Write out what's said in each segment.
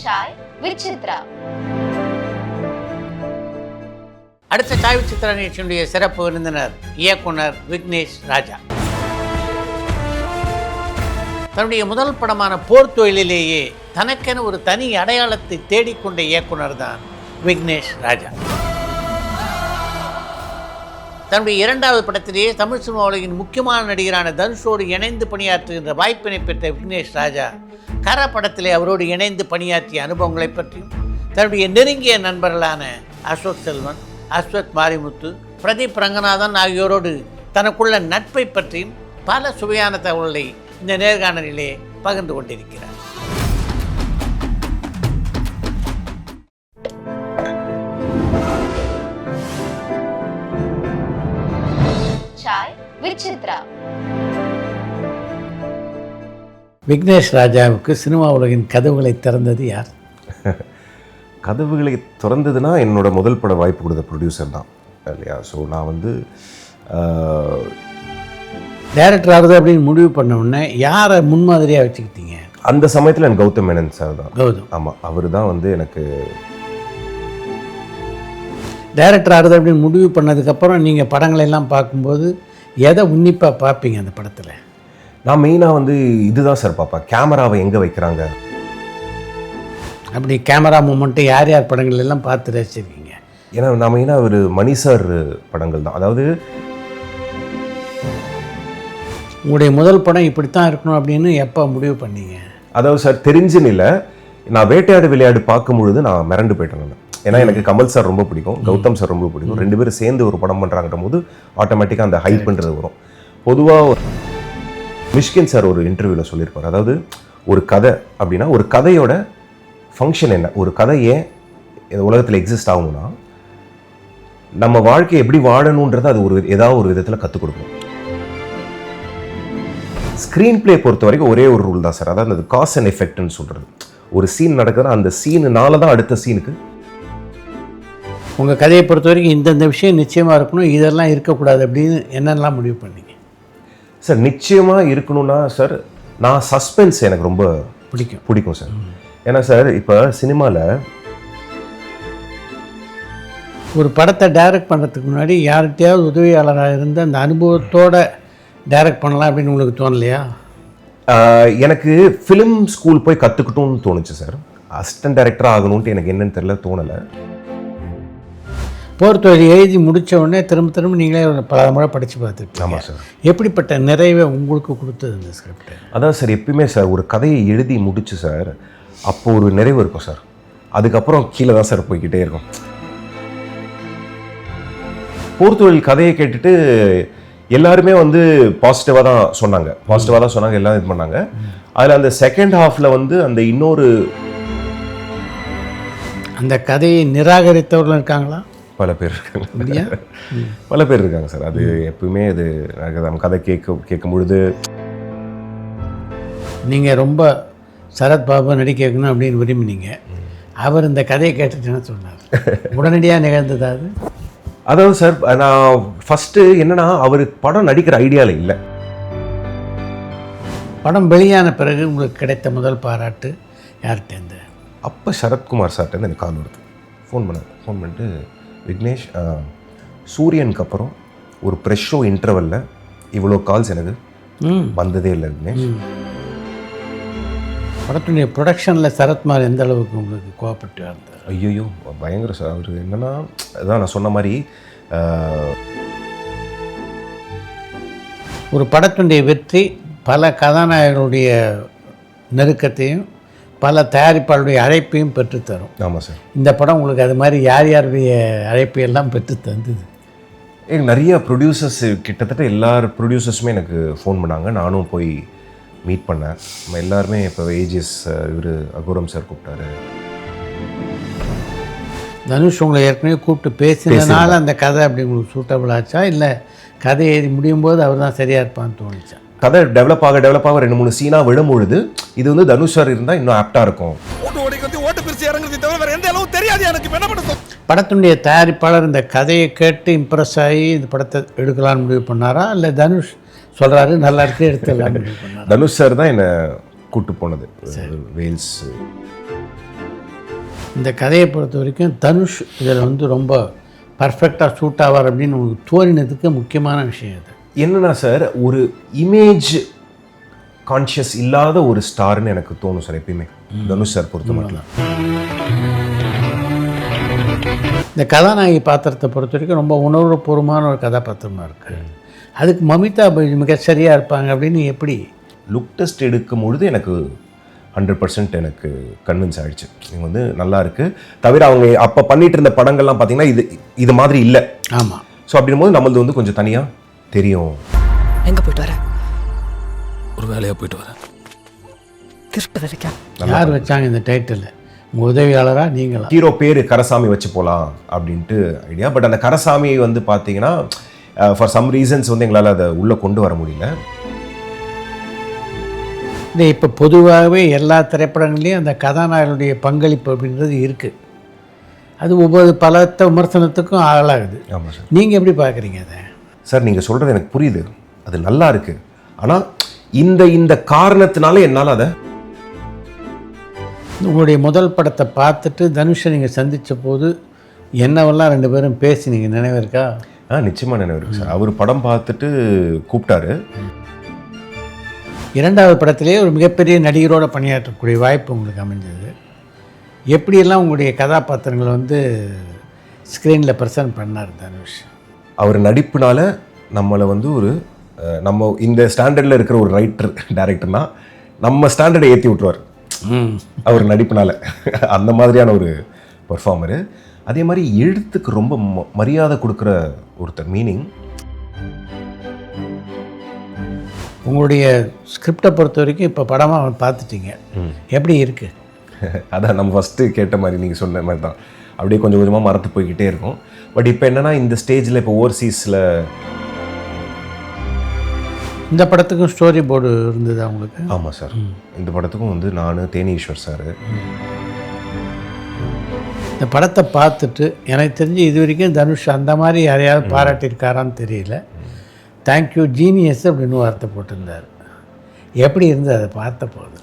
Sai with Chitra. அடுத்த Sai with Chitra நிகழ்ச்சியினுடைய சிறப்பு விருந்தினர் இயக்குனர் விக்னேஷ் ராஜா. தன்னுடைய முதல் படமான போர் தொழிலிலேயே தனக்கென ஒரு தனி அடையாளத்தை தேடிக்கொண்ட இயக்குனர் தான் விக்னேஷ் ராஜா. தன்னுடைய இரண்டாவது படத்திலேயே தமிழ் சினிமா உலகின் முக்கியமான நடிகரான தனுஷோடு இணைந்து பணியாற்றுகின்ற வாய்ப்பினை பெற்ற விக்னேஷ் ராஜா கர படத்திலே அவரோடு இணைந்து பணியாற்றிய அனுபவங்களை பற்றியும் தன்னுடைய நெருங்கிய நண்பர்களான அசோக் செல்வன், அஸ்வத் மாரிமுத்து, பிரதீப் ரங்கநாதன் ஆகியோரோடு தனக்குள்ள நட்பை பற்றியும் பல சுவையான தகவல்களை இந்த நேர்காணலிலே பகிர்ந்து கொண்டிருக்கிறார். சாய் வித் சித்ரா. விக்னேஷ் ராஜாவுக்கு சினிமா உலகின் கதவுகளை திறந்தது யார்? கதவுகளை திறந்ததுன்னா என்னோட முதல் பட வாய்ப்பு கொடுத்த ப்ரொடியூசர் தான் இல்லையா. ஸோ நான் வந்து டைரக்டர் ஆகுது அப்படின்னு முடிவு பண்ண உடனே யாரை முன்மாதிரியாக வச்சுக்கிட்டீங்க? அந்த சமயத்தில் எனக்கு கௌதம் மேனன் சார் தான். கௌதம், ஆமாம், அவர் தான் வந்து எனக்கு டைரக்டர் ஆகுது அப்படின்னு முடிவு பண்ணதுக்கப்புறம் நீங்கள் படங்களெல்லாம் பார்க்கும்போது எதை உன்னிப்பாக பார்ப்பீங்க அந்த படத்தில்? நான் மெயினாக வந்து இதுதான் சார் பார்ப்பேன், கேமராவை எங்கே வைக்கிறாங்க. அப்படி கேமரா மூமெண்ட்டு யார் யார் படங்கள் எல்லாம் பார்த்து ரசிச்சிருக்கீங்க? ஏன்னா நான் மெயினாக ஒரு மணி சார் படங்கள் தான். அதாவது உங்களுடைய முதல் படம் இப்படித்தான் இருக்கணும் அப்படின்னு எப்போ முடிவு பண்ணீங்க? அதாவது சார் தெரிஞ்சுன்னு இல்லை, நான் வேட்டையாடு விளையாடு பார்க்கும்பொழுது நான் மிரண்டு போயிட்டேன் நான். ஏன்னா எனக்கு கமல் சார் ரொம்ப பிடிக்கும், கௌதம் சார் ரொம்ப பிடிக்கும். ரெண்டு பேரும் சேர்ந்து ஒரு படம் பண்ணுறாங்கிற போது ஆட்டோமேட்டிக்காக அந்த ஹைப் பண்ணுறது வரும். பொதுவாக மிஷ்கின் சார் ஒரு இன்டர்வியூவில் சொல்லியிருப்பார், அதாவது ஒரு கதை அப்படின்னா ஒரு கதையோட ஃபங்க்ஷன் என்ன, ஒரு கதை ஏன் இந்த உலகத்தில் எக்ஸிஸ்ட் ஆகணும்னா நம்ம வாழ்க்கையை எப்படி வாழணுன்றதை அது ஏதாவது ஒரு விதத்தில் கற்றுக் கொடுக்கணும். ஸ்க்ரீன் பிளே பொறுத்த வரைக்கும் ஒரே ஒரு ரூல் தான் சார், அதாவது அது காஸ் அண்ட் எஃபெக்ட்னு சொல்கிறது. ஒரு சீன் நடக்குதுன்னா அந்த சீனுனால தான் அடுத்த சீனுக்கு. உங்கள் கதையை பொறுத்த வரைக்கும் இந்தந்த விஷயம் நிச்சயமாக இருக்கணும், இதெல்லாம் இருக்கக்கூடாது அப்படின்னு என்னென்னலாம் முடிவு பண்ணீங்க? சார் நிச்சயமாக இருக்கணும்னா சார், நான் சஸ்பென்ஸ் எனக்கு ரொம்ப பிடிக்கும் சார். ஏன்னா சார் இப்போ சினிமாவில் ஒரு படத்தை டைரக்ட் பண்ணுறதுக்கு முன்னாடி யார்கிட்டையாவது உதவியாளராக இருந்து அந்த அனுபவத்தோடு டைரக்ட் பண்ணலாம் அப்படின்னு உங்களுக்கு தோணலையா? எனக்கு ஃபிலிம் ஸ்கூல் போய் கற்றுக்கிட்டோன்னு தோணுச்சு சார். அசிஸ்டன்ட் டைரக்டராக ஆகணுன்ட்டு எனக்கு என்னன்னு தெரியல, தோணலை. போர் தொழில் எழுதி முடித்த உடனே திரும்ப நீங்களே பல முறை படித்து பார்த்துருக்கீங்க. ஆமாம் சார். எப்படிப்பட்ட நிறைவை உங்களுக்கு கொடுத்தது இந்த ஸ்கிரிப்ட்? அதான் சார், எப்பயுமே சார் ஒரு கதையை எழுதி முடிச்சு சார் அப்போ ஒரு நிறைவு இருக்கும் சார். அதுக்கப்புறம் கீழே தான் சார் போய்கிட்டே இருக்கும். போர் தொழில் கதையை கேட்டுட்டு எல்லாருமே வந்து பாசிட்டிவாக தான் சொன்னாங்க, எல்லாம் இது பண்ணாங்க. அதில் அந்த செகண்ட் ஹாஃபில் வந்து அந்த இன்னொரு அந்த கதையை நிராகரித்தவர்கள் இருக்காங்களா? பல பேர் இருக்காங்க சார். அது எப்பவுமே அது நம்ம கதை கேட்கும் பொழுது நீங்கள் ரொம்ப சரத்பாபு நடிக்க வைக்கணும் அப்படின்னு விரும்பினீங்க. அவர் இந்த கதையை கேட்டுட்டு என்ன சொன்னார்? உடனடியாக நிகழ்ந்தது அது? அதாவது சார், நான் ஃபஸ்ட்டு என்னன்னா அவருக்கு படம் நடிக்கிற ஐடியாவில் இல்லை. படம் வெளியான பிறகு உங்களுக்கு கிடைத்த முதல் பாராட்டு யார்கிட்டேருந்து? அப்போ சரத்குமார் சார்ட்டேருந்து எனக்கு கால் வருது. ஃபோன் பண்ணிட்டு, விக்னேஷ், சூரியனுக்கு அப்புறம் ஒரு ப்ரெஷ் ஷோ இன்டர்வலில் இவ்வளோ கால்ஸ் எனக்கு வந்ததே இல்லை விக்னேஷ். படத்துடைய ப்ரொடக்ஷனில் சரத்குமார் எந்த அளவுக்கு உங்களுக்கு கோஆப்ரேட்டிவ் இருந்தார்? ஐயோ பயங்கர சார். அவர் என்னென்னா, அதான் நான் சொன்ன மாதிரி ஒரு படத்துடைய வெற்றி பல கதாநாயகர்களுடைய நெருக்கத்தையும் பல தயாரிப்பாளருடைய அழைப்பையும் பெற்றுத்தரும். ஆமாம் சார். இந்த படம் உங்களுக்கு அது மாதிரி யாருடைய அழைப்பையெல்லாம் பெற்று தந்தது? எனக்கு நிறைய ப்ரொடியூசர்ஸ், கிட்டத்தட்ட எல்லா ப்ரொடியூசர்ஸுமே எனக்கு ஃபோன் பண்ணாங்க. நானும் போய் மீட் பண்ணேன். நம்ம எல்லாருமே இப்போ ஏஜிஎஸ் இவர் அகோரம் சார் கூப்பிட்டாரு. தனுஷ் உங்களை ஏற்கனவே கூப்பிட்டு பேசினதுனால அந்த கதை அப்படி உங்களுக்கு சூட்டபிள் ஆச்சா, இல்லை கதை எழுதி முடியும் போது அவர் தான் சரியாக இருப்பான்னு தோணுச்சா? கதை டெவலப் ஆக 2-3 சீனாக விழும்பொழுது இது வந்து தனுஷ் சார் இருந்தால் இன்னும் ஆப்டாக இருக்கும். படத்துடைய தயாரிப்பாளர் இந்த கதையை கேட்டு இம்ப்ரெஸ் ஆகி இந்த படத்தை எடுக்கலான்னு முடிவு பண்ணாரா, இல்லை தனுஷ் சொல்கிறாரு நல்லா இருக்கு எடுத்துடலாம் முடிவு பண்ணாரா? தனுஷ் சார் தான் என்னை கூப்பிட்டு போனது வேல்ஸ். இந்த கதையை பொறுத்த வரைக்கும் தனுஷ் இதில் வந்து ரொம்ப பர்ஃபெக்டாக சூட் ஆவார் அப்படின்னு உங்களுக்கு தோணினதுக்கு முக்கியமான விஷயம் இது. என்னன்னா சார், ஒரு இமேஜ் கான்ஷியஸ் இல்லாத ஒரு ஸ்டார்னு எனக்கு தோணும் சார் எப்பயுமே தனுஷ் சார் பொறுத்த மட்டும். இந்த கதாநாயகி பாத்திரத்தை பொறுத்த வரைக்கும் ரொம்ப உணர்வுபூர்வமான ஒரு கதாபாத்திரமாக இருக்குது. அதுக்கு மமிதா மிக சரியாக இருப்பாங்க அப்படின்னு எப்படி? லுக் டெஸ்ட் எடுக்கும் பொழுது எனக்கு 100% எனக்கு கன்வின்ஸ் ஆகிடுச்சு. இவங்க வந்து நல்லா இருக்குது. தவிர அவங்க அப்போ பண்ணிட்டு இருந்த படங்கள்லாம் பார்த்தீங்கன்னா இது மாதிரி இல்லை. ஆமாம். ஸோ அப்படின்னும் போது நம்மளது வந்து கொஞ்சம் தனியாக தெரியும். எங்கே போயிட்டு வரேன்? ஒரு வேலையாக போயிட்டு வரேன். திருட்டு வரைக்கும் யார் வச்சாங்க இந்த டைட்டில்? உங்கள் உதவியாளரா நீங்களா? ஹீரோ பேர் கரசாமி வச்சு போகலாம் அப்படின்ட்டு ஐடியா. பட் அந்த கரசாமி வந்து பார்த்தீங்கன்னா ஃபார் சம் ரீசன்ஸ் வந்து எங்களால் அதை உள்ளே கொண்டு வர முடியல. இல்லை, இப்போ பொதுவாகவே எல்லா திரைப்படங்கள்லேயும் அந்த கதாநாயகனுடைய பங்களிப்பு அப்படின்றது இருக்குது. அது ஒவ்வொரு பலத்த விமர்சனத்துக்கும் ஆளாகுது. ஆமாம் சார். நீங்கள் எப்படி பார்க்குறீங்க அதை? சார் நீங்கள் சொல்கிறது எனக்கு புரியுது, அது நல்லா இருக்குது. ஆனால் இந்த காரணத்தினால என்னால் அதை உங்களுடைய முதல் படத்தை பார்த்துட்டு தனுஷை நீங்கள் சந்தித்த போது என்னவெல்லாம் ரெண்டு பேரும் பேசி நீங்கள் நினைவு இருக்கா? நிச்சயமாக நினைவு இருக்கு சார். அவர் படம் பார்த்துட்டு கூப்பிட்டாரு. இரண்டாவது படத்திலேயே ஒரு மிகப்பெரிய நடிகரோட பணியாற்றக்கூடிய வாய்ப்பு உங்களுக்கு அமைஞ்சது. எப்படியெல்லாம் உங்களுடைய கதாபாத்திரங்களை வந்து ஸ்க்ரீனில் ப்ரெசென்ட் பண்ணார் தனுஷ்? அவர் நடிப்புனால நம்மளை வந்து ஒரு நம்ம இந்த ஸ்டாண்டர்டில் இருக்கிற ஒரு ரைட்டர் டைரக்டர்னா நம்ம ஸ்டாண்டர்டை ஏற்றி விட்டுருவார் அவர் நடிப்புனால. அந்த மாதிரியான ஒரு பர்ஃபார்மரு. அதே மாதிரி எழுத்துக்கு ரொம்ப மரியாதை கொடுக்குற ஒருத்தர். மீனிங் உங்களுடைய ஸ்கிரிப்டை பொறுத்த வரைக்கும் இப்போ படமாக பார்த்துட்டீங்க, எப்படி இருக்குது? அதான் நம்ம ஃபஸ்ட்டு கேட்ட மாதிரி நீங்கள் சொன்ன மாதிரி தான். அப்படியே கொஞ்சம் கொஞ்சமாக மறந்து போய்கிட்டே இருக்கும். பட் இப்போ என்னென்னா இந்த ஸ்டேஜில் இப்போ ஓவர்சீஸில் இந்த படத்துக்கும் ஸ்டோரி போர்டு இருந்தது அவங்களுக்கு? ஆமாம் சார். இந்த படத்துக்கும் வந்து நான் தேனீஸ்வர் சார். இந்த படத்தை பார்த்துட்டு எனக்கு தெரிஞ்சு இது வரைக்கும் தனுஷ் அந்த மாதிரி யாரையாவது பாராட்டியிருக்காரான்னு தெரியல. தேங்க்யூ ஜீனியஸ் அப்படின்னு வார்த்தை போட்டிருந்தார். எப்படி இருந்தது அதை பார்த்த போது?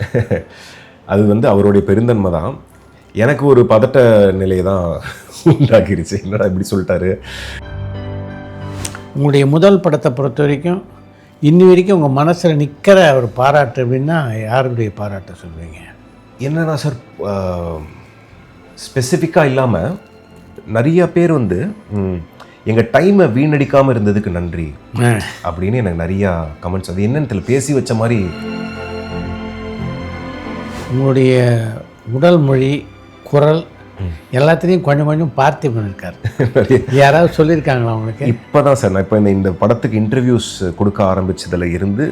அது வந்து அவருடைய பெருந்தன்மை தான். எனக்கு ஒரு பதட்ட நிலையை தான் உண்டாக்கிருச்சு. என்னடா இப்படி சொல்லிட்டாரு. உங்களுடைய முதல் படத்தை பொறுத்த வரைக்கும் இன்னி வரைக்கும் உங்கள் மனசில் நிற்கிற ஒரு பாராட்டு அப்படின்னா யாருடைய பாராட்ட சொல்வீங்க? என்னன்னா சார், ஸ்பெசிஃபிக்காக இல்லாமல் நிறைய பேர் வந்து எங்கள் டைமை வீணடிக்காமல் இருந்ததுக்கு நன்றி அப்படின்னு எனக்கு நிறையா கமெண்ட்ஸ். அது என்னன்னு தெரியல, பேசி வச்ச மாதிரி. உங்களுடைய உடல் மொழி, குரல் எல்லாத்துலேயும் கொஞ்சம் கொஞ்சம் பார்த்திபன் இருக்கார். யாராவது சொல்லியிருக்காங்களா உங்களுக்கு? இப்போ தான் சார் நான் இப்போ இந்த படத்துக்கு இன்டர்வியூஸ் கொடுக்க ஆரம்பித்ததில் இருந்து